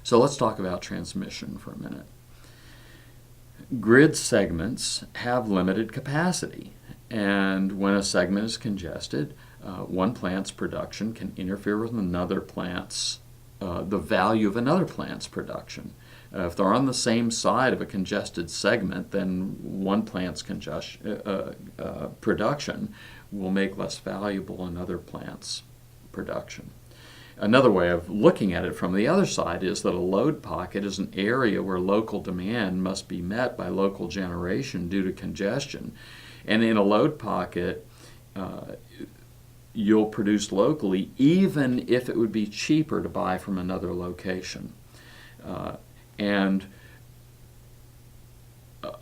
So let's talk about transmission for a minute. Grid segments have limited capacity, and when a segment is congested, one plant's production can interfere with another plant's, the value of another plant's production. If they're on the same side of a congested segment, then one plant's production will make less valuable another plant's production. Another way of looking at it from the other side is that a load pocket is an area where local demand must be met by local generation due to congestion. And in a load pocket, you'll produce locally even if it would be cheaper to buy from another location. And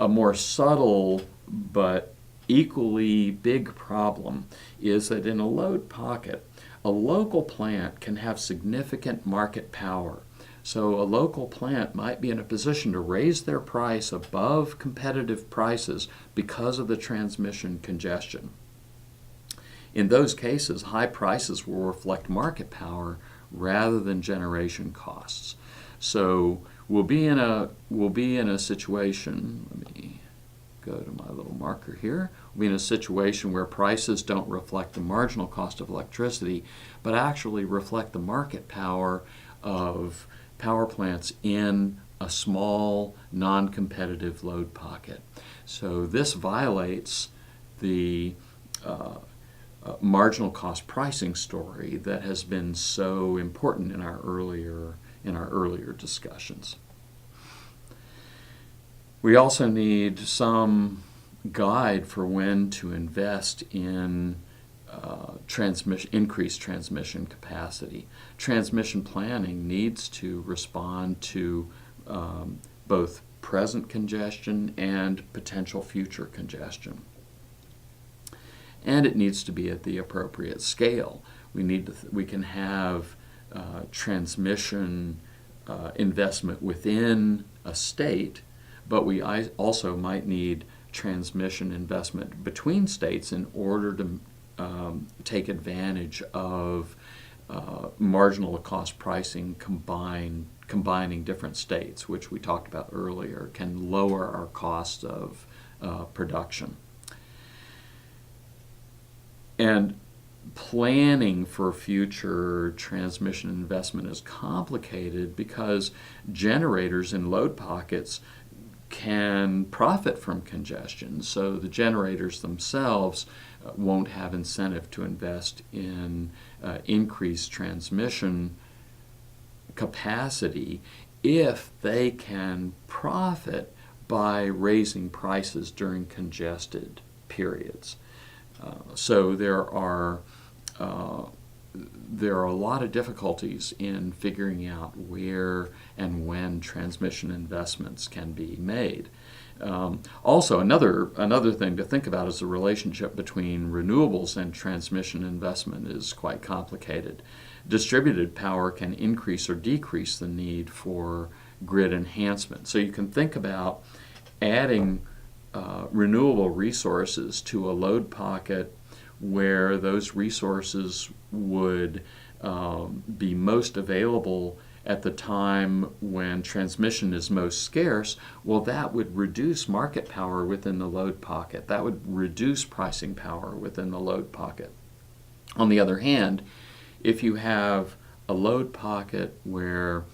a more subtle but equally big problem is that in a load pocket, a local plant can have significant market power. So a local plant might be in a position to raise their price above competitive prices because of the transmission congestion. In those cases, high prices will reflect market power rather than generation costs. So we'll be in a situation, let me go to my little marker here. We'll be in a situation where prices don't reflect the marginal cost of electricity, but actually reflect the market power of power plants in a small, non-competitive load pocket. So this violates the marginal cost pricing story that has been so important in our earlier discussions. We also need some guide for when to invest in increased transmission capacity. Transmission planning needs to respond to both present congestion and potential future congestion. And it needs to be at the appropriate scale. We can have transmission investment within a state, but we also might need transmission investment between states in order to take advantage of marginal cost pricing combining different states, which we talked about earlier, can lower our cost of production. And planning for future transmission investment is complicated because generators in load pockets can profit from congestion. So the generators themselves won't have incentive to invest in increased transmission capacity if they can profit by raising prices during congested periods. So there are a lot of difficulties in figuring out where and when transmission investments can be made. Also, another thing to think about is the relationship between renewables and transmission investment is quite complicated. Distributed power can increase or decrease the need for grid enhancement. So you can think about adding renewable resources to a load pocket where those resources would be most available at the time when transmission is most scarce. Well, that would reduce market power within the load pocket. That would reduce pricing power within the load pocket. On the other hand, if you have a load pocket where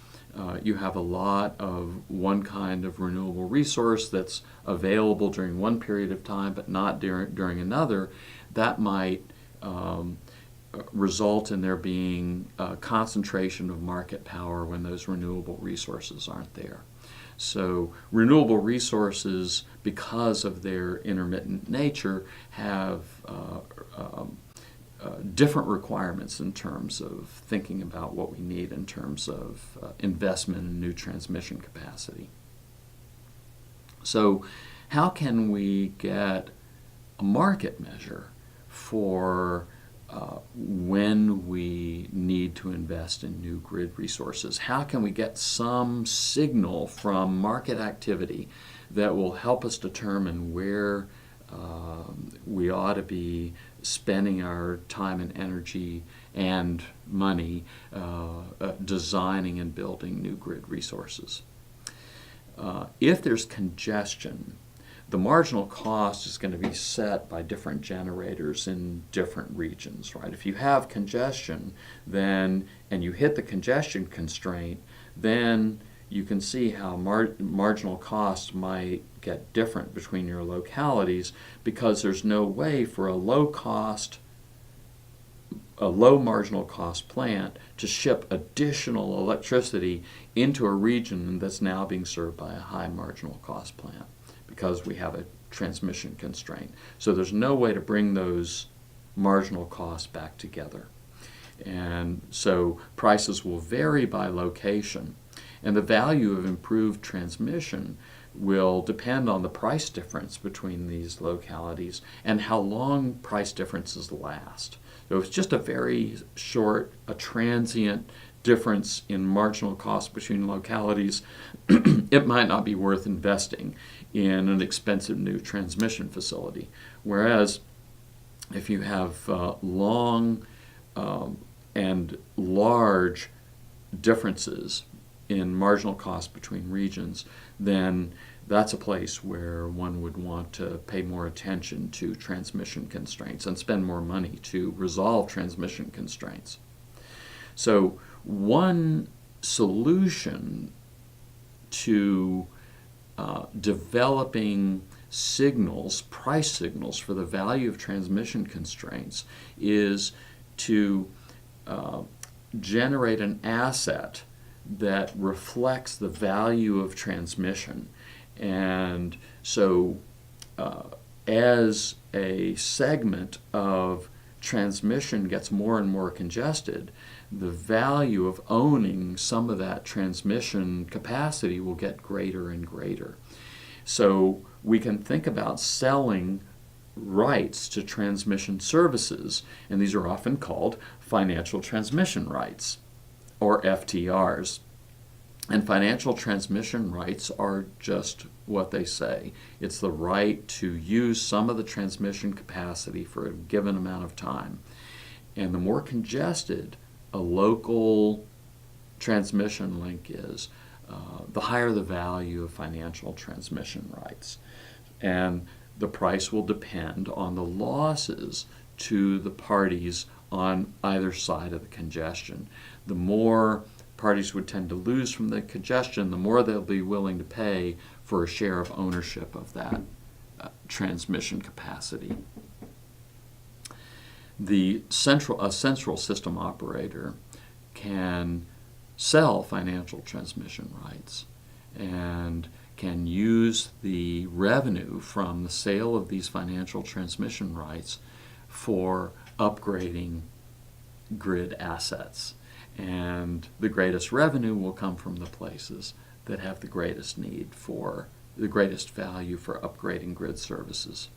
you have a lot of one kind of renewable resource that's available during one period of time but not during another, that might result in there being a concentration of market power when those renewable resources aren't there. So renewable resources, because of their intermittent nature, have different requirements in terms of thinking about what we need in terms of investment in new transmission capacity. So how can we get a market measure for when we need to invest in new grid resources? How can we get some signal from market activity that will help us determine where we ought to be spending our time and energy and money designing and building new grid resources. If there's congestion, the marginal cost is going to be set by different generators in different regions, right? If you have congestion, then, and you hit the congestion constraint, then you can see how marginal costs might get different between your localities, because there's no way for a low marginal cost plant to ship additional electricity into a region that's now being served by a high marginal cost plant, because we have a transmission constraint. So there's no way to bring those marginal costs back together. And so prices will vary by location. And the value of improved transmission will depend on the price difference between these localities and how long price differences last. So if it's just a very short, a transient difference in marginal cost between localities, it might not be worth investing in an expensive new transmission facility. Whereas if you have long and large differences in marginal cost between regions, then that's a place where one would want to pay more attention to transmission constraints and spend more money to resolve transmission constraints. So one solution to developing signals, price signals for the value of transmission constraints, is to generate an asset that reflects the value of transmission. And so as a segment of transmission gets more and more congested, the value of owning some of that transmission capacity will get greater and greater. So we can think about selling rights to transmission services, and these are often called financial transmission rights, or FTRs. And financial transmission rights are just what they say. It's the right to use some of the transmission capacity for a given amount of time. And the more congested a local transmission link is, the higher the value of financial transmission rights. And the price will depend on the losses to the parties on either side of the congestion. The more parties would tend to lose from the congestion, the more they'll be willing to pay for a share of ownership of that transmission capacity. A central system operator can sell financial transmission rights and can use the revenue from the sale of these financial transmission rights for upgrading grid assets. And the greatest revenue will come from the places that have the greatest need for, the greatest value for upgrading grid services.